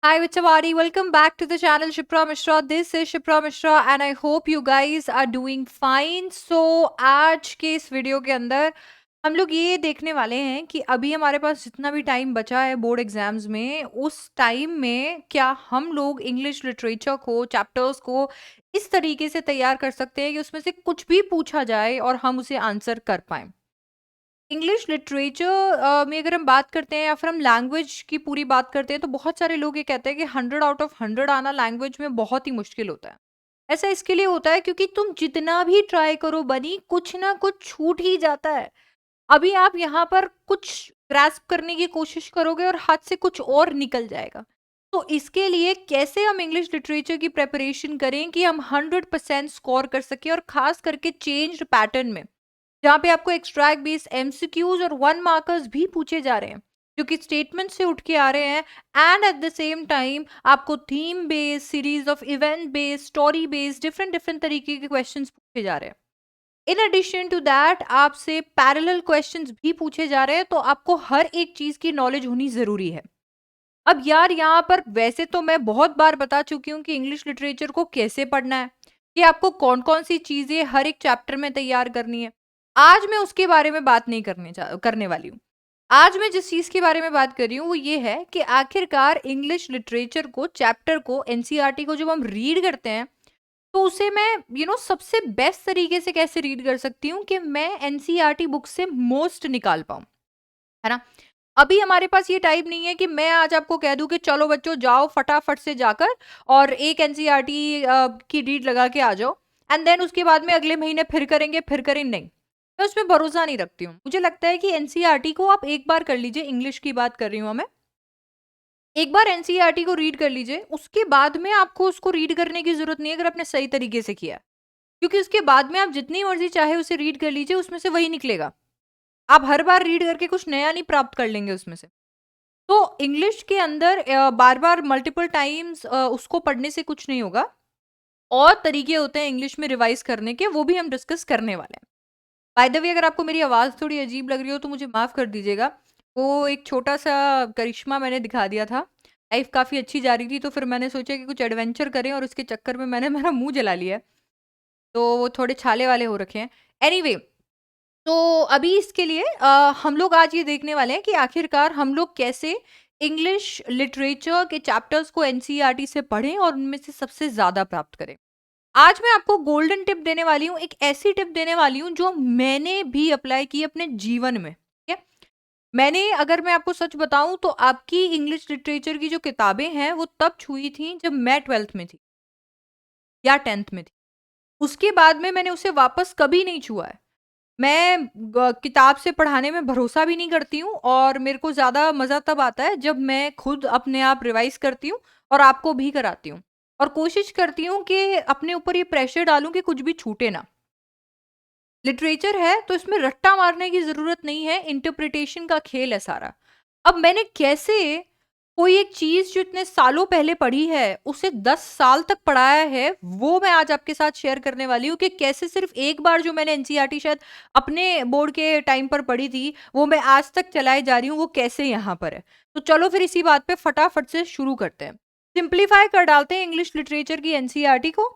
Hi Vichavadi, welcome back to the channel Shipra Mishra. This is Shipra Mishra and I hope you guys are doing fine. So आज के इस video के अंदर हम लोग ये देखने वाले हैं कि अभी हमारे पास जितना भी टाइम बचा है बोर्ड एग्जाम्स में, उस टाइम में क्या हम लोग इंग्लिश लिटरेचर को, चैप्टर्स को इस तरीके से तैयार कर सकते हैं कि उसमें से कुछ भी पूछा जाए और हम उसे आंसर कर पाएं। इंग्लिश लिटरेचर में अगर हम बात करते हैं या फिर हम लैंग्वेज की पूरी बात करते हैं तो बहुत सारे लोग ये कहते हैं कि 100 आउट ऑफ 100 आना लैंग्वेज में बहुत ही मुश्किल होता है। ऐसा इसके लिए होता है क्योंकि तुम जितना भी ट्राई करो बनी, कुछ ना कुछ छूट ही जाता है। अभी आप यहाँ पर कुछ ग्रैस्प करने की कोशिश करोगे और हाथ से कुछ और निकल जाएगा। तो इसके लिए कैसे हम इंग्लिश लिटरेचर की प्रेपरेशन करें कि हम 100% स्कोर कर सकें, और खास करके चेंज्ड पैटर्न में, जहाँ पे आपको एक्सट्रैक्ट बेस्ड एमसीक्यूज और वन मार्कर्स भी पूछे जा रहे हैं जो कि स्टेटमेंट से उठ के आ रहे हैं, and at the same time आपको theme based, series of event based, story based, different different तरीके के क्वेश्चंस पूछे जा रहे हैं। इन एडिशन टू दैट आपसे पैरेलल क्वेश्चंस भी पूछे जा रहे हैं, तो आपको हर एक चीज की नॉलेज होनी जरूरी है। अब यार यहाँ पर वैसे तो मैं बहुत बार बता चुकी हूँ कि इंग्लिश लिटरेचर को कैसे पढ़ना है, कि आपको कौन कौन सी चीजें हर एक चैप्टर में तैयार करनी है। आज मैं उसके बारे में बात नहीं करने वाली हूँ। आज मैं जिस चीज के बारे में बात कर रही हूँ वो ये है कि आखिरकार इंग्लिश लिटरेचर को, चैप्टर को, एनसीईआरटी को जब हम रीड करते हैं तो उसे मैं सबसे बेस्ट तरीके से कैसे रीड कर सकती हूँ कि मैं एनसीईआरटी बुक से मोस्ट निकाल पाऊँ, है ना। अभी हमारे पास ये टाइम नहीं है कि मैं आज आपको कह दूं कि चलो बच्चों जाओ फटाफट से जाकर और एक एनसीईआरटी की रीड लगा के आ जाओ, एंड देन उसके बाद में अगले महीने फिर करेंगे नहीं। मैं उसमें भरोसा नहीं रखती हूँ। मुझे लगता है कि एनसीईआरटी को आप एक बार कर लीजिए, इंग्लिश की बात कर रही हूँ मैं, एक बार एनसीईआरटी को रीड कर लीजिए, उसके बाद में आपको उसको रीड करने की जरूरत नहीं है अगर आपने सही तरीके से किया, क्योंकि उसके बाद में आप जितनी मर्जी चाहे उसे रीड कर लीजिए, उसमें से वही निकलेगा। आप हर बार रीड करके कुछ नया नहीं प्राप्त कर लेंगे उसमें से। तो इंग्लिश के अंदर बार बार मल्टीपल टाइम्स उसको पढ़ने से कुछ नहीं होगा, और तरीके होते हैं इंग्लिश में रिवाइज करने के, वो भी हम डिस्कस करने वाले हैं। बाय द वे, अगर आपको मेरी आवाज़ थोड़ी अजीब लग रही हो तो मुझे माफ़ कर दीजिएगा। वो एक छोटा सा करिश्मा मैंने दिखा दिया था। लाइफ काफ़ी अच्छी जा रही थी तो फिर मैंने सोचा कि कुछ एडवेंचर करें, और उसके चक्कर में मैंने मेरा मुंह जला लिया है। तो वो थोड़े छाले वाले हो रखे हैं। एनीवे, तो अभी इसके लिए हम लोग आज ये देखने वाले हैं कि आखिरकार हम लोग कैसे इंग्लिश लिटरेचर के चैप्टर्स को एनसीईआरटी से पढ़ें और उनमें से सबसे ज़्यादा प्राप्त करें। आज मैं आपको गोल्डन टिप देने वाली हूँ, एक ऐसी टिप देने वाली हूँ जो मैंने भी अप्लाई की अपने जीवन में। ठीक है, मैंने, अगर मैं आपको सच बताऊं तो आपकी इंग्लिश लिटरेचर की जो किताबें हैं वो तब छुई थी जब मैं 12th में थी या 10th में थी। उसके बाद में मैंने उसे वापस कभी नहीं छुआ है। मैं किताब से पढ़ाने में भरोसा भी नहीं करती हूँ, और मेरे को ज़्यादा मज़ा तब आता है जब मैं खुद अपने आप रिवाइज करती हूँ और आपको भी कराती हूँ, और कोशिश करती हूँ कि अपने ऊपर ये प्रेशर डालूं कि कुछ भी छूटे ना। लिटरेचर है तो इसमें रट्टा मारने की ज़रूरत नहीं है, इंटरप्रिटेशन का खेल है सारा। अब मैंने कैसे कोई एक चीज़ जो इतने सालों पहले पढ़ी है उसे 10 साल तक पढ़ाया है, वो मैं आज आपके साथ शेयर करने वाली हूँ कि कैसे सिर्फ एक बार जो मैंने एनसीईआरटी शायद अपने बोर्ड के टाइम पर पढ़ी थी वो मैं आज तक चलाए जा रही हूँ, वो कैसे यहाँ पर है। तो चलो फिर इसी बात पे फटाफट से शुरू करते हैं। सिंप्लीफाई कर डालते हैं इंग्लिश लिटरेचर की एनसीईआरटी को।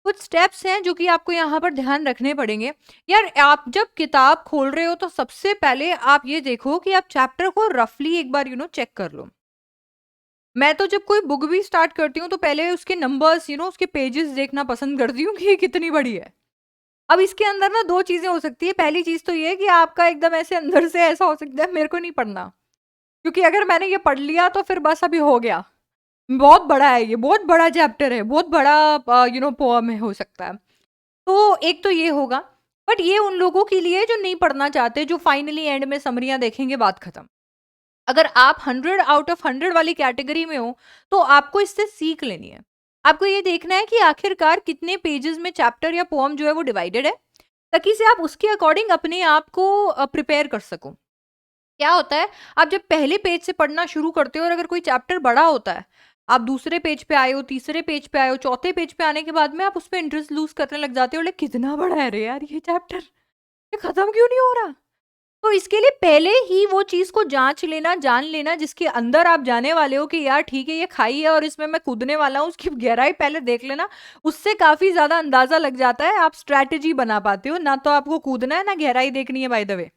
कुछ स्टेप्स हैं जो कि आपको यहाँ पर ध्यान रखने पड़ेंगे। यार, आप जब किताब खोल रहे हो तो सबसे पहले आप ये देखो कि आप चैप्टर को रफली एक बार चेक कर लो। मैं तो जब कोई बुक भी स्टार्ट करती हूँ तो पहले उसके नंबर्स, उसके पेजेस देखना पसंद करती हूँ कि ये कितनी बड़ी है। अब इसके अंदर ना दो चीजें हो सकती है। पहली चीज तो ये कि आपका एकदम ऐसे अंदर से ऐसा हो सकता है मेरे को नहीं पढ़ना, क्योंकि अगर मैंने ये पढ़ लिया तो फिर बस अभी हो गया, बहुत बड़ा है, ये बहुत बड़ा चैप्टर है, बहुत बड़ा पोअम है, हो सकता है। तो एक तो ये होगा, बट ये उन लोगों के लिए जो नहीं पढ़ना चाहते, जो फाइनली एंड में समरियां देखेंगे, बात खत्म। अगर आप 100 आउट ऑफ 100 वाली कैटेगरी में हो तो आपको इससे सीख लेनी है। आपको ये देखना है कि आखिरकार कितने पेजेस में चैप्टर या पोअम जो है वो डिवाइडेड है, ताकि से आप उसके अकॉर्डिंग अपने आप को प्रिपेयर कर सको। क्या होता है, आप जब पहले पेज से पढ़ना शुरू करते हो और अगर कोई चैप्टर बड़ा होता है, आप दूसरे पेज पे आए हो, तीसरे पेज पे आए हो, चौथे पेज पे आने के बाद में आप उस पर इंटरेस्ट लूज करने लग जाते हो, कितना बड़ा है रे यार ये चैप्टर, ये खत्म क्यों नहीं हो रहा। तो इसके लिए पहले ही वो चीज़ को जाँच लेना, जान लेना जिसके अंदर आप जाने वाले हो कि यार ठीक है ये खाई है और इसमें मैं कूदने वाला हूँ, उसकी गहराई पहले देख लेना। उससे काफ़ी ज़्यादा अंदाज़ा लग जाता है, आप स्ट्रैटेजी बना पाते हो, ना तो आपको कूदना है, ना गहराई देखनी है बाय द वे।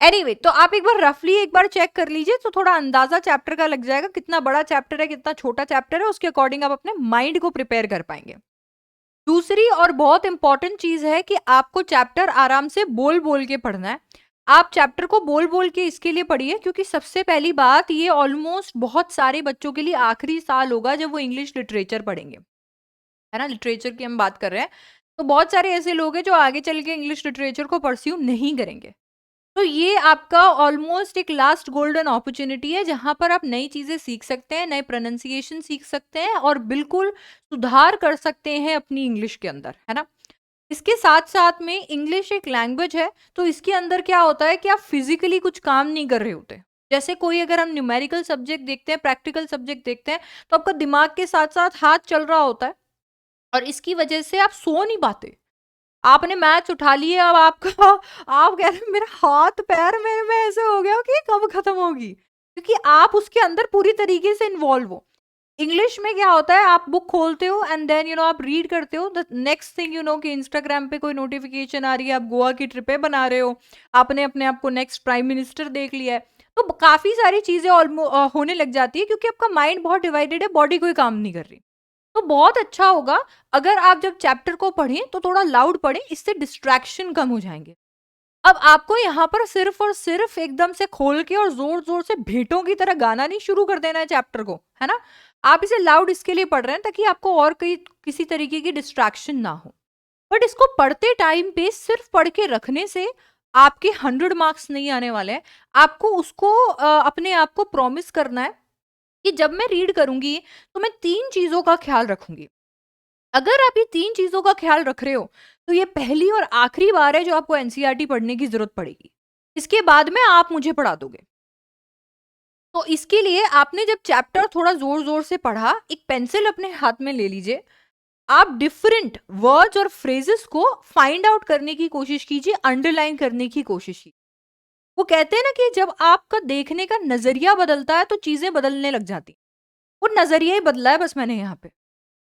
एनीवे तो आप एक बार रफली एक बार चेक कर लीजिए तो थोड़ा अंदाज़ा चैप्टर का लग जाएगा, कितना बड़ा चैप्टर है, कितना छोटा चैप्टर है, उसके अकॉर्डिंग आप अपने माइंड को प्रिपेयर कर पाएँगे। दूसरी और बहुत इंपॉर्टेंट चीज है कि आपको चैप्टर आराम से बोल बोल के पढ़ना है। आप चैप्टर को बोल बोल के इसके लिए पढ़िए क्योंकि सबसे पहली बात ये ऑलमोस्ट बहुत सारे बच्चों के लिए आखिरी साल होगा जब वो इंग्लिश लिटरेचर पढ़ेंगे, है ना? लिटरेचर की हम बात कर रहे हैं। तो बहुत सारे ऐसे लोग हैं जो आगे चल के इंग्लिश लिटरेचर को परस्यू नहीं करेंगे। तो ये आपका ऑलमोस्ट एक लास्ट गोल्डन अपॉर्चुनिटी है जहां पर आप नई चीजें सीख सकते हैं, नए प्रोनाउंसिएशन सीख सकते हैं और बिल्कुल सुधार कर सकते हैं अपनी इंग्लिश के अंदर, है ना? इसके साथ साथ में इंग्लिश एक लैंग्वेज है, तो इसके अंदर क्या होता है कि आप फिजिकली कुछ काम नहीं कर रहे होते। जैसे कोई अगर हम न्यूमेरिकल सब्जेक्ट देखते हैं, प्रैक्टिकल सब्जेक्ट देखते हैं, तो आपका दिमाग के साथ साथ हाथ चल रहा होता है और इसकी वजह से आप सो नहीं पाते। आपने मैच उठा लिए, अब आपका आप कह रहे हैं मेरा हाथ पैर मेरे में ऐसे हो गया कि कब खत्म होगी, क्योंकि आप उसके अंदर पूरी तरीके से इन्वॉल्व हो। इंग्लिश में क्या होता है, आप बुक खोलते हो एंड देन आप रीड करते हो, द नेक्स्ट थिंग कि इंस्टाग्राम पे कोई नोटिफिकेशन आ रही है, आप गोवा की ट्रिपें बना रहे हो, आपने अपने आप को नेक्स्ट प्राइम मिनिस्टर देख लिया है। तो काफी सारी चीजें होने लग जाती है क्योंकि आपका माइंड बहुत डिवाइडेड है, बॉडी कोई काम नहीं कर रही। तो बहुत अच्छा होगा अगर आप जब चैप्टर को पढ़ें तो थोड़ा लाउड पढ़ें, इससे डिस्ट्रैक्शन कम हो जाएंगे। अब आपको यहाँ पर सिर्फ और सिर्फ एकदम से खोल के और जोर जोर से भेंटों की तरह गाना नहीं शुरू कर देना है चैप्टर को, है ना? आप इसे लाउड इसके लिए पढ़ रहे हैं ताकि आपको और कई किसी तरीके की डिस्ट्रैक्शन ना हो। बट इसको पढ़ते टाइम पे सिर्फ पढ़ के रखने से आपके 100 मार्क्स नहीं आने वाले हैं। आपको उसको अपने आप को प्रॉमिस करना है कि जब मैं रीड करूंगी तो मैं 3 चीजों का ख्याल रखूंगी। अगर आप ये 3 चीजों का ख्याल रख रहे हो तो ये पहली और आखिरी बार है जो आपको एनसीईआरटी पढ़ने की जरूरत पड़ेगी। इसके बाद में आप मुझे पढ़ा दोगे। तो इसके लिए आपने जब चैप्टर थोड़ा जोर जोर से पढ़ा, एक पेंसिल अपने हाथ में ले लीजिए। आप डिफरेंट वर्ड्स और फ्रेजेस को फाइंड आउट करने की कोशिश कीजिए, अंडरलाइन करने की कोशिश कीजिए। वो कहते हैं ना कि जब आपका देखने का नजरिया बदलता है तो चीजें बदलने लग जाती। वो नजरिया ही बदला है बस मैंने यहाँ पे।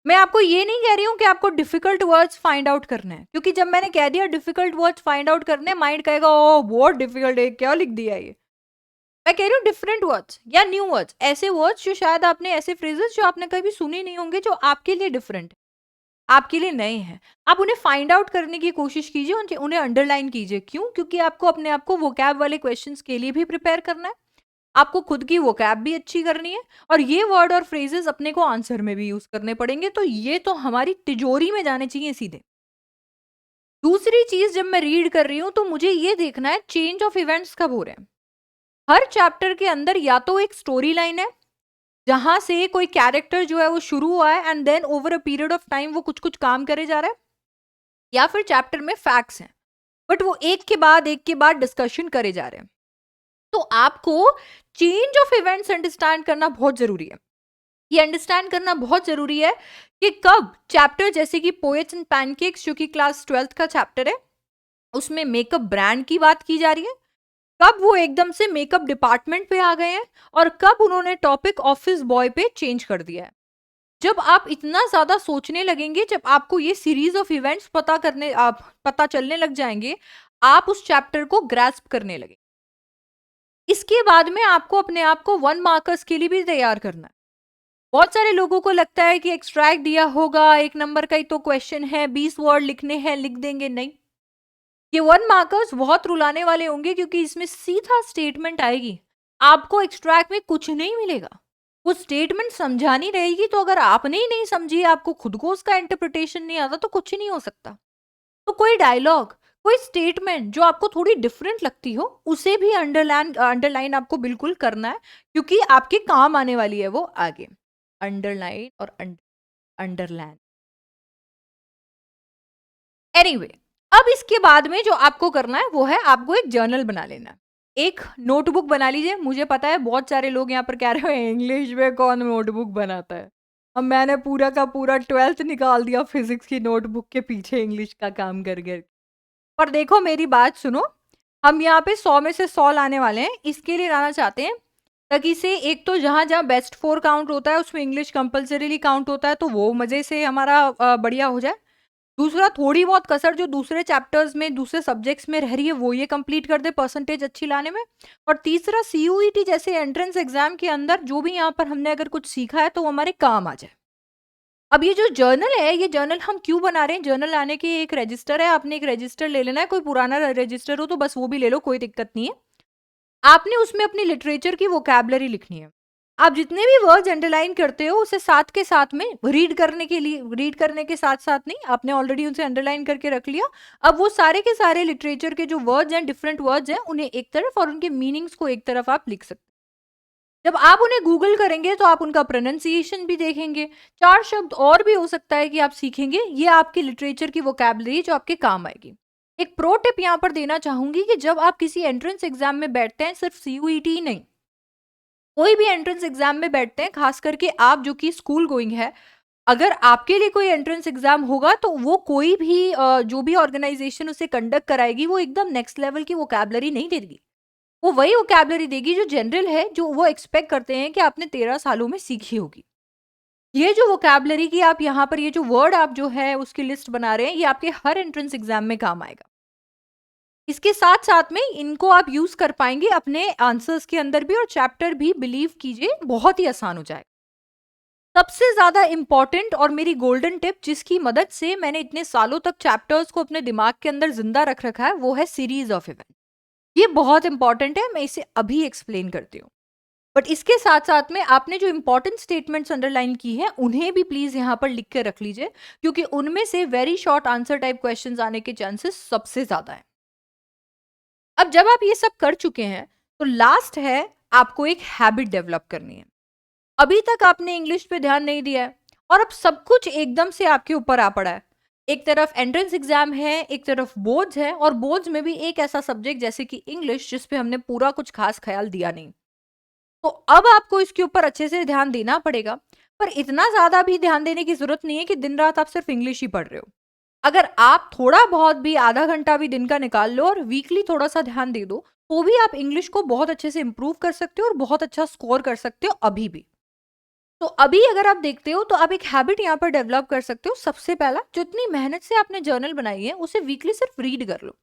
मैं आपको ये नहीं कह रही हूँ कि आपको डिफिकल्ट वर्ड्स फाइंड आउट करने हैं, क्योंकि जब मैंने कह दिया डिफिकल्ट वर्ड्स फाइंड आउट करने, माइंड कहेगा ओ बहुत डिफिकल्ट है, क्या लिख दिया ये। मैं कह रही हूँ डिफरेंट वर्ड्स या न्यू वर्ड्स, ऐसे वर्ड्स जो शायद आपने, ऐसे फ्रेजेस जो आपने कभी सुने नहीं होंगे, जो आपके लिए डिफरेंट, आपके लिए नए हैं। आप उन्हें फाइंड आउट करने की कोशिश कीजिए, उन्हें अंडरलाइन कीजिए। क्यों? क्योंकि आपको अपने आप को वोकैब वाले क्वेश्चंस के लिए भी प्रिपेयर करना है, आपको खुद की वोकैब भी अच्छी करनी है और ये वर्ड और फ्रेजेस अपने को आंसर में भी यूज करने पड़ेंगे। तो ये तो हमारी तिजोरी में जाने चाहिए सीधे। दूसरी चीज, जब मैं रीड कर रही हूं तो मुझे ये देखना है चेंज ऑफ इवेंट्स कब हो रहे हैं। हर चैप्टर के अंदर या तो एक स्टोरी लाइन है जहां से कोई कैरेक्टर जो है वो शुरू हुआ है and then over a period of time वो कुछ कुछ काम करे जा रहा है, या फिर चैप्टर में फैक्ट्स हैं बट वो एक के बाद डिस्कशन करे जा रहे हैं। तो आपको चेंज ऑफ इवेंट्स अंडरस्टैंड करना बहुत जरूरी है। ये अंडरस्टैंड करना बहुत जरूरी है कि कब चैप्टर, जैसे कि पोएट्स एंड पैनकेक्स जो कि क्लास 12th का चैप्टर है, उसमें मेकअप ब्रांड की बात की जा रही है, कब वो एकदम से मेकअप डिपार्टमेंट पे आ गए हैं और कब उन्होंने टॉपिक ऑफिस बॉय पे चेंज कर दिया है। जब आप इतना ज्यादा सोचने लगेंगे, जब आपको ये सीरीज ऑफ इवेंट्स पता चलने लग जाएंगे, आप उस चैप्टर को ग्रास्प करने लगे। इसके बाद में आपको अपने आप को 1 मार्कर्स के लिए भी तैयार करना है। बहुत सारे लोगों को लगता है कि एक्सट्रैक्ट दिया होगा, 1 नंबर का ही तो क्वेश्चन है, 20 वर्ड लिखने हैं, लिख देंगे। नहीं, ये 1 मार्कर्स बहुत रुलाने वाले होंगे क्योंकि इसमें सीधा स्टेटमेंट आएगी। आपको एक्सट्रैक्ट में कुछ नहीं मिलेगा, वो स्टेटमेंट समझानी रहेगी। तो अगर आपने ही नहीं समझी, आपको खुद को उसका इंटरप्रिटेशन नहीं आता, तो कुछ नहीं हो सकता। तो कोई डायलॉग, कोई स्टेटमेंट जो आपको थोड़ी डिफरेंट लगती हो, उसे भी अंडरलाइन आपको बिल्कुल करना है, क्योंकि आपके काम आने वाली है वो आगे। अंडरलाइन और अंडरलाइन। एनीवे, अब इसके बाद में जो आपको करना है वो है आपको एक जर्नल बना लेना है, एक नोटबुक बना लीजिए। मुझे पता है बहुत सारे लोग यहाँ पर कह रहे हैं इंग्लिश में कौन नोटबुक बनाता है। अब मैंने पूरा का पूरा 12th निकाल दिया फिजिक्स की नोटबुक के पीछे इंग्लिश का काम कर कर। पर देखो मेरी बात सुनो, हम यहाँ पे 100 में से 100 लाने वाले हैं, इसके लिए लाना चाहते हैं ताकि से एक तो जहाँ-जहाँ बेस्ट 4 काउंट होता है उसमें इंग्लिश कंपल्सरीली काउंट होता है, तो वो मज़े से हमारा बढ़िया हो जाए। दूसरा थोड़ी बहुत कसर जो दूसरे चैप्टर्स में, दूसरे सब्जेक्ट्स में रह रही है, वो ये कंप्लीट कर दे परसेंटेज अच्छी लाने में। और तीसरा सीयूईटी जैसे एंट्रेंस एग्ज़ाम के अंदर जो भी यहाँ पर हमने अगर कुछ सीखा है, तो वो हमारे काम आ जाए। अब ये जो जर्नल है, ये जर्नल हम क्यों बना रहे हैं? जर्नल लाने के एक रजिस्टर है, आपने एक रजिस्टर ले लेना है, कोई पुराना रजिस्टर हो तो बस वो भी ले लो, कोई दिक्कत नहीं है। आपने उसमें अपनी लिटरेचर की वोकैब्युलरी लिखनी है। आप जितने भी वर्ड्स अंडरलाइन करते हो, उसे साथ के साथ में रीड करने के साथ-साथ नहीं, आपने ऑलरेडी उसे अंडरलाइन करके रख लिया। अब वो सारे के सारे लिटरेचर के जो वर्ड्स हैं, डिफरेंट वर्ड्स हैं, उन्हें एक तरफ और उनके मीनिंग्स को एक तरफ आप लिख सकते हो। जब आप उन्हें गूगल करेंगे तो आप उनका प्रोनंसिएशन भी देखेंगे। 4 शब्द और भी हो सकता है कि आप सीखेंगे, ये आपकी लिटरेचर की वोकैब्युलरी जो आपके काम आएगी। एक प्रो टिप यहाँ पर देना चाहूँगी कि जब आप किसी एंट्रेंस एग्ज़ाम में बैठते हैं, सिर्फ सीयूईटी ही नहीं, कोई भी एंट्रेंस एग्ज़ाम में बैठते हैं, ख़ास करके आप जो कि स्कूल गोइंग है, अगर आपके लिए कोई एंट्रेंस एग्ज़ाम होगा तो वो कोई भी जो भी ऑर्गेनाइज़ेशन उसे कंडक्ट कराएगी, वो एकदम नेक्स्ट लेवल की वोकैब्युलरी नहीं देगी। वो वही वोकैब्युलरी देगी जो जनरल है, जो वो एक्सपेक्ट करते हैं कि आपने 13 सालों में सीखी होगी। ये जो वोकैब्युलरी की आप यहाँ पर ये जो वर्ड आप जो है उसकी लिस्ट बना रहे हैं, ये आपके हर एंट्रेंस एग्ज़ाम में काम आएगा। इसके साथ-साथ में इनको आप यूज़ कर पाएँगे अपने आंसर्स के अंदर भी, और चैप्टर भी बिलीव कीजिए बहुत ही आसान हो जाएगा। सबसे ज़्यादा इम्पोर्टेंट और मेरी गोल्डन टिप जिसकी मदद से मैंने इतने सालों तक चैप्टर्स को अपने दिमाग के अंदर ज़िंदा रख रखा है, वो है सीरीज़ ऑफ इवेंट। ये बहुत इंपॉर्टेंट है, मैं इसे अभी एक्सप्लेन करती हूँ। बट इसके साथ-साथ में आपने जो इम्पोर्टेंट स्टेटमेंट्स अंडरलाइन की हैं, उन्हें भी प्लीज़ यहाँ पर लिख के रख लीजिए, क्योंकि उनमें से very short answer type questions आने के चांसेस सबसे ज़्यादा हैं। अब जब आप ये सब कर चुके हैं, तो लास्ट है आपको एक हैबिट डेवलप करनी है। अभी तक आपने इंग्लिश पे ध्यान नहीं दिया है और अब सब कुछ एकदम से आपके ऊपर आ पड़ा है। एक तरफ एंट्रेंस एग्जाम है, एक तरफ बोर्ड्स है, और बोर्ड्स में भी एक ऐसा सब्जेक्ट जैसे कि इंग्लिश जिस पे हमने पूरा कुछ खास ख्याल दिया नहीं। तो अब आपको इसके ऊपर अच्छे से ध्यान देना पड़ेगा, पर इतना ज़्यादा भी ध्यान देने की ज़रूरत नहीं है कि दिन-रात आप सिर्फ इंग्लिश ही पढ़ रहे हो। अगर आप थोड़ा बहुत भी आधा घंटा भी दिन का निकाल लो और वीकली थोड़ा-सा ध्यान दे दो, तो भी आप इंग्लिश को बहुत अच्छे से इम्प्रूव कर सकते हो और बहुत अच्छा स्कोर कर सकते हो अभी भी। तो अभी अगर आप देखते हो तो आप एक हैबिट यहाँ पर डेवलप कर सकते हो। सबसे पहला, जो इतनी मेहनत से आपने जर्नल बनाई है, उसे वीकली सिर्फ रीड कर लो।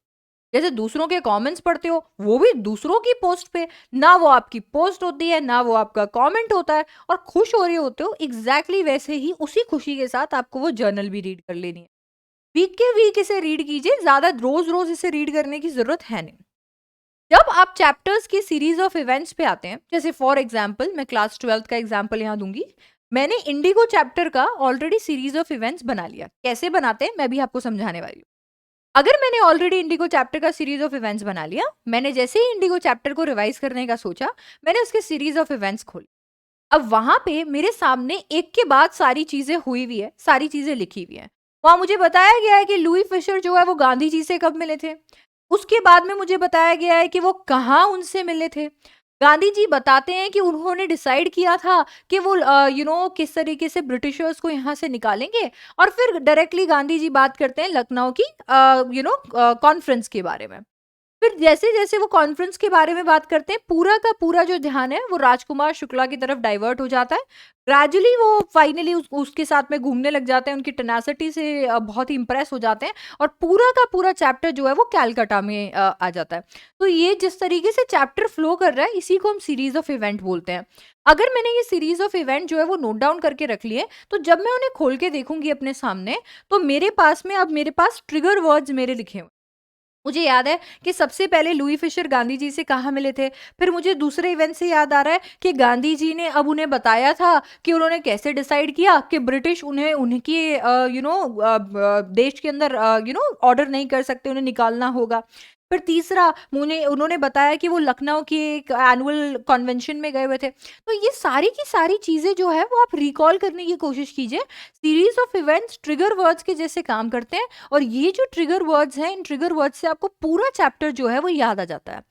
जैसे दूसरों के कमेंट्स पढ़ते हो, वो भी दूसरों की पोस्ट पे, ना वो आपकी पोस्ट होती है, ना वो आपका कमेंट होता है, और खुश हो रहे होते हो, एग्जैक्टली वैसे ही उसी खुशी के साथ आपको वो जर्नल भी रीड कर लेनी है। वीक के वीक इसे रीड कीजिए, ज्यादा रोज रोज इसे रीड करने की जरूरत है नहीं। जब आप चैप्टर्स की सीरीज ऑफ इवेंट्स पे आते हैं, जैसे फॉर एग्जाम्पल मैं क्लास 12th का एग्जाम्पल यहाँ दूंगी। मैंने इंडिगो चैप्टर का ऑलरेडी सीरीज ऑफ इवेंट्स बना लिया। कैसे बनाते हैं मैं भी आपको समझाने वाली हूँ। अगर मैंने ऑलरेडी इंडिगो चैप्टर का सीरीज ऑफ इवेंट्स बना लिया, मैंने जैसे ही इंडिगो चैप्टर को रिवाइज करने का सोचा, मैंने उसके सीरीज ऑफ इवेंट्स खोली। अब वहां पे मेरे सामने एक के बाद सारी चीजें हुई हुई है, सारी चीजें लिखी हुई है। वहां मुझे बताया गया है कि लुई फिशर जो है वो गांधी जी से कब मिले थे। उसके बाद में मुझे बताया गया है कि वो कहाँ उनसे मिले थे। गांधी जी बताते हैं कि उन्होंने डिसाइड किया था कि वो किस तरीके से ब्रिटिशर्स को यहाँ से निकालेंगे, और फिर डायरेक्टली गांधी जी बात करते हैं लखनऊ की कॉन्फ्रेंस के बारे में। फिर जैसे-जैसे वो कॉन्फ्रेंस के बारे में बात करते हैं, पूरा का पूरा जो ध्यान है वो राजकुमार शुक्ला की तरफ डाइवर्ट हो जाता है। ग्रेजुअली वो फाइनली उसके साथ में घूमने लग जाते हैं, उनकी टेनासिटी से बहुत ही इम्प्रेस हो जाते हैं, और पूरा का पूरा चैप्टर जो है वो कैलकाटा में आ जाता है। तो ये जिस तरीके से चैप्टर फ्लो कर रहा है, इसी को हम सीरीज ऑफ इवेंट बोलते हैं। अगर मैंने ये सीरीज ऑफ इवेंट जो है वो नोट डाउन करके रख लिए, तो जब मैं उन्हें खोल के देखूंगी अपने सामने, तो मेरे पास ट्रिगर वर्ड्स मेरे लिखे हुए। मुझे याद है कि सबसे पहले लुई फिशर गांधी जी से कहाँ मिले थे। फिर मुझे दूसरे इवेंट से याद आ रहा है कि गांधी जी ने अब उन्हें बताया था कि उन्होंने कैसे डिसाइड किया कि ब्रिटिश उन्हें उनके देश के अंदर ऑर्डर नहीं कर सकते, उन्हें निकालना होगा। फिर तीसरा, मुझे उन्होंने बताया कि वो लखनऊ की एक एनुअल कन्वेंशन में गए हुए थे। तो ये सारी की सारी चीज़ें जो है वो आप रिकॉल करने की कोशिश कीजिए। Series of events trigger words के जैसे काम करते हैं, और ये जो ट्रिगर वर्ड्स हैं, इन ट्रिगर वर्ड्स से आपको पूरा चैप्टर जो है वो याद आ जाता है।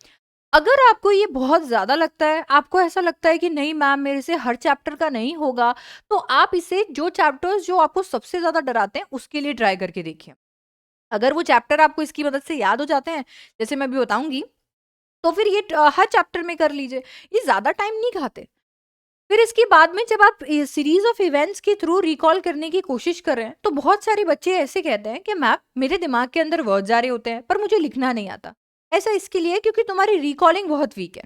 अगर आपको ये बहुत ज़्यादा लगता है, आपको ऐसा लगता है कि नहीं मैम मेरे से हर चैप्टर का नहीं होगा, तो आप इसे जो चैप्टर्स जो आपको सबसे ज़्यादा डराते हैं उसके लिए ट्राई करके देखिए। अगर वो चैप्टर आपको इसकी मदद से याद हो जाते हैं, जैसे मैं अभी बताऊँगी, तो फिर ये हर चैप्टर में कर लीजिए, ये ज़्यादा टाइम नहीं खाते। फिर इसके बाद में जब आप सीरीज ऑफ इवेंट्स के थ्रू रिकॉल करने की कोशिश कर रहे हैं, तो बहुत सारे बच्चे ऐसे कहते हैं कि मैम मेरे दिमाग के अंदर वर्ड्स आ रहे होते हैं पर मुझे लिखना नहीं आता। ऐसा इसके लिए क्योंकि तुम्हारी रिकॉलिंग बहुत वीक है।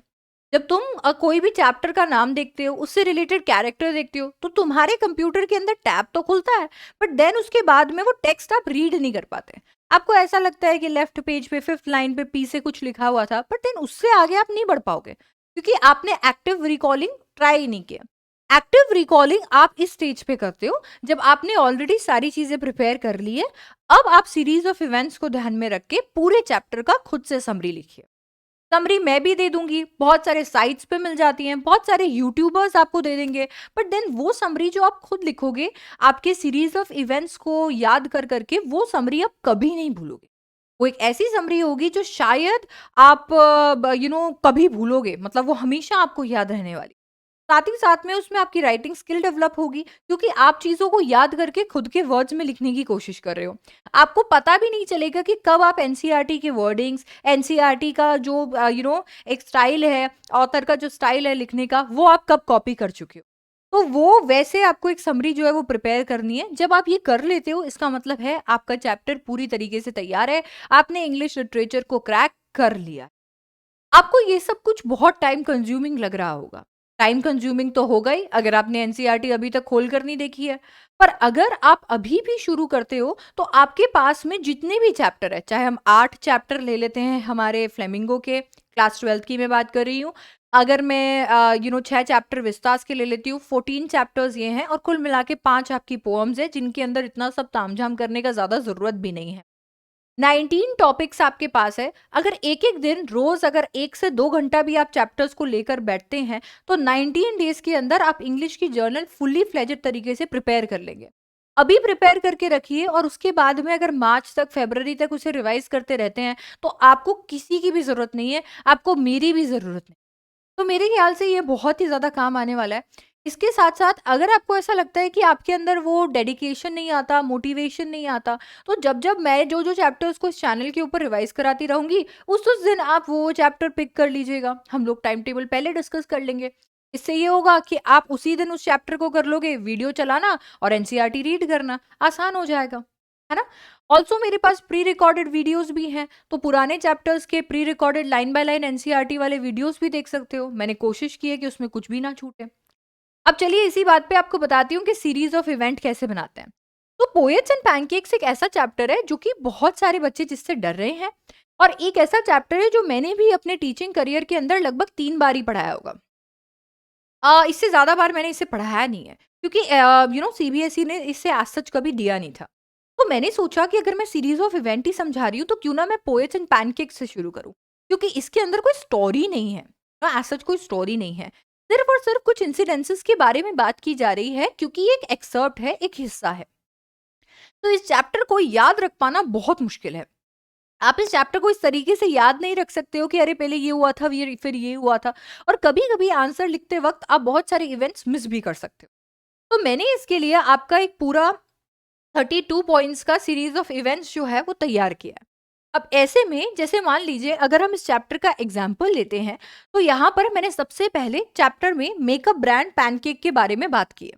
जब तुम कोई भी चैप्टर का नाम देखते हो, उससे रिलेटेड कैरेक्टर देखते हो, तो तुम्हारे कंप्यूटर के अंदर टैब तो खुलता है, बट देन उसके बाद में वो टेक्स्ट आप रीड नहीं कर पाते। आपको ऐसा लगता है कि लेफ्ट पेज पे 5th लाइन पे पी से कुछ लिखा हुआ था, बट देन उससे आगे आप नहीं बढ़ पाओगे क्योंकि आपने एक्टिव रिकॉलिंग ट्राई नहीं किया। एक्टिव रिकॉलिंग आप इस स्टेज पे करते हो जब आपने ऑलरेडी सारी चीजें प्रिपेयर कर ली है। अब आप सीरीज ऑफ इवेंट्स को ध्यान में रख के पूरे चैप्टर का खुद से समरी लिखिए। समरी मैं भी दे दूंगी, बहुत सारे साइट्स पे मिल जाती हैं, बहुत सारे यूट्यूबर्स आपको दे देंगे, बट देन वो समरी जो आप खुद लिखोगे, आपके सीरीज ऑफ इवेंट्स को याद कर करके वो समरी आप कभी नहीं भूलोगे। वो एक ऐसी समरी होगी जो शायद आप कभी भूलोगे, मतलब वो हमेशा आपको याद रहने वाली। साथ ही साथ में उसमें आपकी राइटिंग स्किल डेवलप होगी क्योंकि आप चीज़ों को याद करके खुद के वर्ड्स में लिखने की कोशिश कर रहे हो। आपको पता भी नहीं चलेगा कि कब आप एनसीईआरटी के वर्डिंग्स, एनसीईआरटी का जो एक स्टाइल है, ऑथर का जो स्टाइल है लिखने का, वो आप कब कॉपी कर चुके हो। तो वो वैसे आपको एक समरी जो है वो प्रिपेयर करनी है। जब आप ये कर लेते हो, इसका मतलब है आपका चैप्टर पूरी तरीके से तैयार है, आपने इंग्लिश लिटरेचर को क्रैक कर लिया। आपको ये सब कुछ बहुत टाइम कंज्यूमिंग लग रहा होगा। टाइम कंज्यूमिंग तो होगा ही अगर आपने एनसीईआरटी अभी तक खोल कर नहीं देखी है। पर अगर आप अभी भी शुरू करते हो तो आपके पास में जितने भी चैप्टर है, चाहे हम 8 चैप्टर ले लेते हैं हमारे फ्लेमिंगो के, क्लास 12th की मैं बात कर रही हूँ। अगर मैं 6 चैप्टर विस्तास के ले लेती हूँ, 14 चैप्टर्स ये हैं और कुल मिला के 5 आपकी पोएम्स है जिनके अंदर इतना सब तामझाम करने का ज़्यादा ज़रूरत भी नहीं है। 19 टॉपिक्स आपके पास है। अगर एक-एक दिन रोज़ अगर 1 से 2 घंटा भी आप चैप्टर्स को लेकर बैठते हैं, तो 19 डेज़ के अंदर आप इंग्लिश की जर्नल फुल्ली फ्लेजेड तरीके से प्रिपेयर कर लेंगे। अभी प्रिपेयर करके रखिए और उसके बाद में अगर मार्च तक, फरवरी तक उसे रिवाइज़ करते रहते हैं, तो आपको किसी की भी ज़रूरत नहीं है, आपको मेरी भी ज़रूरत नहीं। तो मेरे ख्याल से ये बहुत ही ज़्यादा काम आने वाला है। इसके साथ-साथ अगर आपको ऐसा लगता है कि आपके अंदर वो डेडिकेशन नहीं आता, मोटिवेशन नहीं आता, तो जब-जब मैं जो-जो चैप्टर्स को इस चैनल के ऊपर रिवाइज़ कराती रहूँगी, उस-उस दिन आप वो चैप्टर पिक कर लीजिएगा। हम लोग टाइम टेबल पहले डिस्कस कर लेंगे। इससे ये होगा कि आप उसी दिन उस चैप्टर को कर लोगे, वीडियो चलाना और एनसीईआरटी रीड करना, आसान हो जाएगा। है ना? ऑल्सो मेरे पास प्री रिकॉर्डेड वीडियोज़ भी हैं, तो पुराने चैप्टर्स के pre recorded line by line NCERT वाले वीडियोज़ भी देख सकते हो। मैंने कोशिश की है कि उसमें कुछ भी ना छूटे। अब चलिए इसी बात पे आपको बताती हूँ कि सीरीज़ ऑफ इवेंट कैसे बनाते हैं। तो पोएट्स एंड पैनकेक्स एक ऐसा चैप्टर है जो कि बहुत सारे बच्चे जिससे डर रहे हैं और एक ऐसा चैप्टर है जो मैंने भी अपने टीचिंग करियर के अंदर लगभग 3 बार ही पढ़ाया होगा। इससे ज़्यादा बार मैंने इसे पढ़ाया नहीं है क्योंकि सीबीएसई ने इसे एज़ सच कभी दिया नहीं था। तो मैंने सोचा कि अगर मैं सीरीज़ ऑफ इवेंट ही समझा रही हूँ तो क्यों ना मैं पोएट्स एंड पैनकेक्स से शुरू करूँ, क्योंकि इसके अंदर कोई स्टोरी नहीं है। एज़ सच कोई स्टोरी नहीं है। सिर्फ़ और सिर्फ़ कुछ इंसिडेंसेस के बारे में बात की जा रही है क्योंकि ये एक एक्सर्प्ट है, एक हिस्सा है। तो इस चैप्टर को याद रख पाना बहुत मुश्किल है। आप इस चैप्टर को इस तरीके से याद नहीं रख सकते हो कि अरे पहले ये हुआ था, फिर ये हुआ था, और कभी-कभी आंसर लिखते वक़्त आप बहुत सारे इवेंट्स मिस भी कर सकते हो। तो मैंने इसके लिए आपका एक पूरा 32 पॉइंट्स का सीरीज़ ऑफ इवेंट्स जो है वो तैयार किया है। अब ऐसे में जैसे मान लीजिए अगर हम इस चैप्टर का एग्जाम्पल लेते हैं, तो यहाँ पर मैंने सबसे पहले चैप्टर में मेकअप ब्रांड पैनकेक के बारे में बात की है।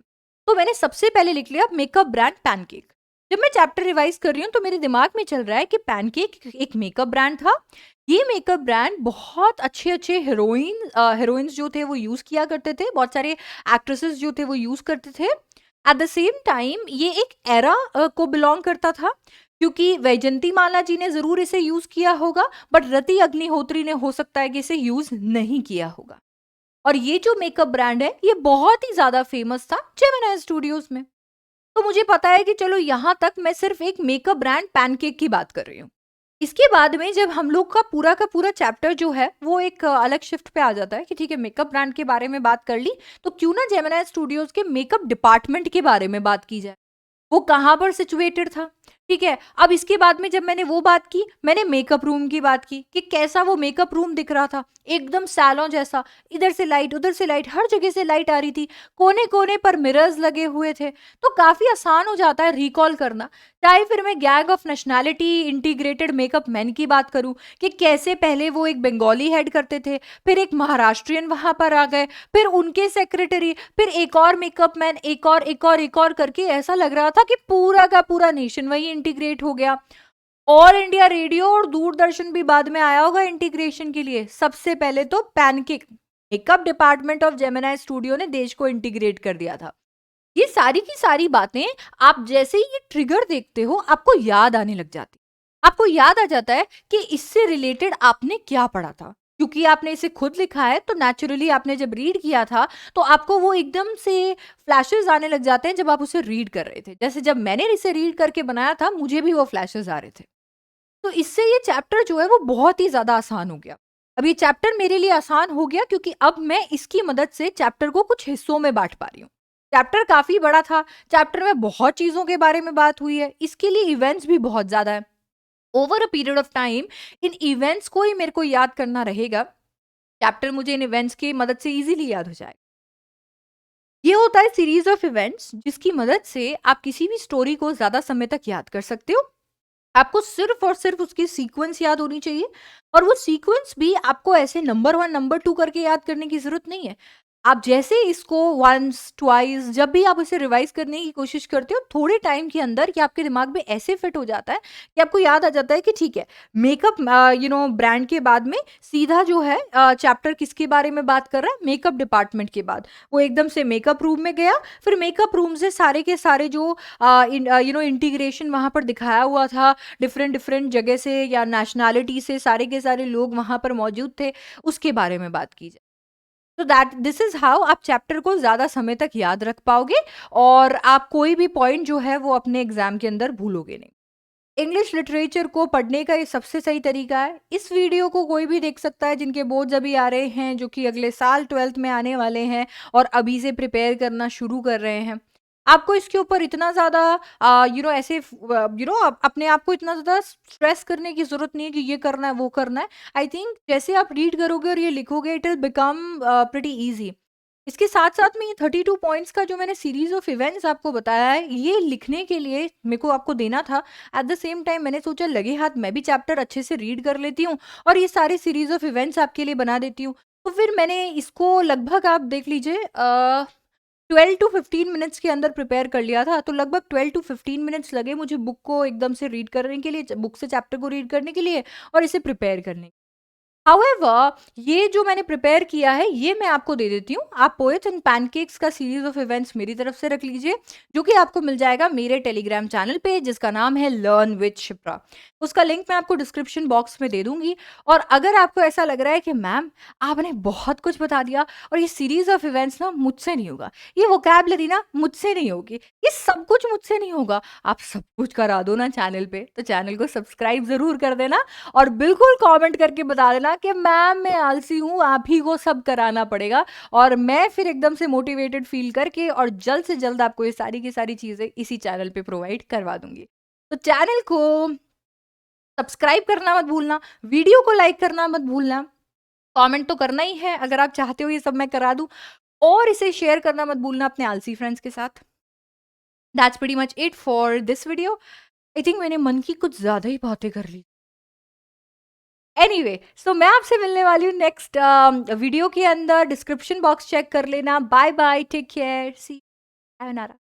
तो मैंने सबसे पहले लिख लिया मेकअप ब्रांड पैनकेक। जब मैं चैप्टर रिवाइज कर रही हूँ तो मेरे दिमाग में चल रहा है कि पैनकेक एक मेकअप ब्रांड था। ये मेकअप ब्रांड बहुत अच्छे-अच्छे हीरोइन्स जो थे वो यूज़ किया करते थे, बहुत सारे एक्ट्रेसेस जो थे वो यूज़ करते थे। एट द सेम टाइम ये एक एरा को बिलोंग करता था क्योंकि वैजंती माला जी ने ज़रूर इसे यूज़ किया होगा, बट रति अग्निहोत्री ने हो सकता है कि इसे यूज़ नहीं किया होगा। और ये जो मेकअप ब्रांड है, ये बहुत ही ज़्यादा फेमस था जेमिनी स्टूडियोज़ में। तो मुझे पता है कि चलो यहाँ तक मैं सिर्फ एक मेकअप ब्रांड पैनकेक की बात कर रही हूँ। इसके बाद में जब हम लोग का पूरा चैप्टर जो है वो एक अलग शिफ्ट पे आ जाता है कि ठीक है मेकअप ब्रांड के बारे में बात कर ली, तो क्यों ना जेमिनी स्टूडियोज के मेकअप डिपार्टमेंट के बारे में बात की जाए। वो कहाँ पर सिचुएटेड था, ठीक है। अब इसके बाद में जब मैंने वो बात की, मैंने मेकअप रूम की बात की कि कैसा वो मेकअप रूम दिख रहा था, एकदम सैलून जैसा, इधर से लाइट उधर से लाइट, हर जगह से लाइट आ रही थी, कोने कोने पर मिरर्स लगे हुए थे। तो काफी आसान हो जाता है रिकॉल करना चाहे फिर मैं gang of nationality integrated makeup man की बात करूँ कि कैसे पहले वो एक बंगाली हेड करते थे, फिर एक महाराष्ट्रियन वहाँ पर आ गए, फिर उनके सेक्रेटरी, फिर एक और मेकअप मैन, एक और करके ऐसा लग रहा था कि पूरा का पूरा नेशन वही इंटीग्रेट हो गया। ऑल इंडिया रेडियो और दूरदर्शन भी बाद में आया होगा इंटीग्रेशन के लिए। सबसे पहले तो pancake makeup department of Gemini studio ने देश को इंटीग्रेट कर दिया था। ये सारी की सारी बातें आप जैसे ही ये ट्रिगर देखते हो आपको याद आने लग जाती, आपको याद आ जाता है कि इससे रिलेटेड आपने क्या पढ़ा था, क्योंकि आपने इसे खुद लिखा है तो नेचुरली आपने जब रीड किया था तो आपको वो एकदम से फ्लैशेस आने लग जाते हैं जब आप उसे रीड कर रहे थे। जैसे जब मैंने इसे रीड करके बनाया था मुझे भी वो फ्लैशेस आ रहे थे। तो इससे ये चैप्टर जो है वो बहुत ही ज़्यादा आसान हो गया। अब ये चैप्टर मेरे लिए आसान हो गया क्योंकि अब मैं इसकी मदद से चैप्टर को कुछ हिस्सों में बाँट पा रही हूँ। चैप्टर काफ़ी बड़ा था, चैप्टर में बहुत चीज़ों के बारे में बात हुई है, इसके लिए इवेंट्स भी बहुत ज़्यादा है। Over a period of time in events को ही मेरे को याद करना रहेगा, चैप्टर मुझे इन इवेंट्स की मदद से ईज़िली याद हो जाएगा। ये होता है सीरीज़ ऑफ इवेंट्स जिसकी मदद से आप किसी भी स्टोरी को ज़्यादा समय तक याद कर सकते हो। आपको सिर्फ और सिर्फ उसकी सीक्वेंस याद होनी चाहिए और वो सीक्वेंस भी आपको ऐसे नंबर 1 नंबर 2 करके याद करने की ज़रूरत नहीं है। आप जैसे इसको वन्स, ट्वाइस जब भी आप इसे रिवाइज़ करने की कोशिश करते हो, थोड़े टाइम के अंदर ये आपके दिमाग में ऐसे फिट हो जाता है कि आपको याद आ जाता है कि ठीक है, मेकअप ब्रांड के बाद में सीधा जो है चैप्टर किसके बारे में बात कर रहा है? मेकअप डिपार्टमेंट के बाद। वो एकदम से मेकअप रूम में गया, फिर मेकअप रूम से सारे के सारे जो इंटीग्रेशन वहाँ पर दिखाया हुआ था, डिफरेंट डिफरेंट जगह से या नेशनैलिटी से सारे के सारे लोग वहाँ पर मौजूद थे, उसके बारे में बात की जाए। तो दैट दिस इज़ हाउ आप चैप्टर को ज़्यादा समय तक याद रख पाओगे और आप कोई भी पॉइंट जो है वो अपने एग्ज़ाम के अंदर भूलोगे नहीं। इंग्लिश लिटरेचर को पढ़ने का ये सबसे सही तरीका है। इस वीडियो को कोई भी देख सकता है जिनके बोर्ड्स अभी आ रहे हैं, जो कि अगले साल 12th में आने वाले हैं और अभी से प्रिपेयर करना शुरू कर रहे हैं। आपको इसके ऊपर इतना ज़्यादा ऐसे अपने आप को इतना ज़्यादा स्ट्रेस करने की ज़रूरत नहीं है कि ये करना है, वो करना है। आई थिंक जैसे आप रीड करोगे और ये लिखोगे it will become pretty easy. इसके साथ-साथ में ये 32 पॉइंट्स का जो मैंने सीरीज़ ऑफ इवेंट्स आपको बताया है, ये लिखने के लिए मेरे को आपको देना था। एट द सेम टाइम मैंने सोचा लगे हाथ मैं भी चैप्टर अच्छे से रीड कर लेती हूँ और ये सारी सीरीज़ ऑफ इवेंट्स आपके लिए बना देती हूँ। तो फिर मैंने इसको लगभग आप देख लीजिए 12 टू 15 मिनट्स के अंदर प्रिपेयर कर लिया था। तो लगभग 12 टू 15 मिनट्स लगे मुझे बुक को एकदम से रीड करने के लिए, बुक से चैप्टर को रीड करने के लिए और इसे प्रिपेयर करने। हाउएवर ये जो मैंने प्रिपेयर किया है ये मैं आपको दे देती हूँ। आप पोएट्स एंड पैनकेक्स का सीरीज ऑफ इवेंट्स मेरी तरफ से रख लीजिए, जो कि आपको मिल जाएगा मेरे टेलीग्राम चैनल पे जिसका नाम है लर्न विद शिप्रा। उसका लिंक मैं आपको डिस्क्रिप्शन बॉक्स में दे दूंगी। और अगर आपको ऐसा लग रहा है कि मैम आपने बहुत कुछ बता दिया और ये सीरीज ऑफ इवेंट्स ना मुझसे नहीं होगा, ये वोकैबुलरी ना मुझसे नहीं होगी, ये सब कुछ मुझसे नहीं होगा, आप सब कुछ करा दो ना चैनल पे, तो चैनल को सब्सक्राइब जरूर कर देना और बिल्कुल कमेंट करके बता देना कि मैम मैं आलसी हूँ, आप ही को सब कराना पड़ेगा। और मैं फिर एकदम से मोटिवेटेड फील करके और जल्द से जल्द आपको ये सारी की सारी चीज़ें इसी चैनल पे प्रोवाइड करवा दूंगी। तो चैनल को सब्सक्राइब करना मत भूलना, वीडियो को लाइक करना मत भूलना, कमेंट तो करना ही है अगर आप चाहते हो ये सब मैं करा दूँ, और इसे शेयर करना मत भूलना अपने आलसी फ्रेंड्स के साथ। That's pretty much it for this video. I think मैंने मन की कुछ ज़्यादा ही बातें कर ली। एनीवे सो मैं आपसे मिलने वाली हूँ नेक्स्ट वीडियो के अंदर। डिस्क्रिप्शन बॉक्स चेक कर लेना। बाय बाय, टेक केयर, सी, sayonara।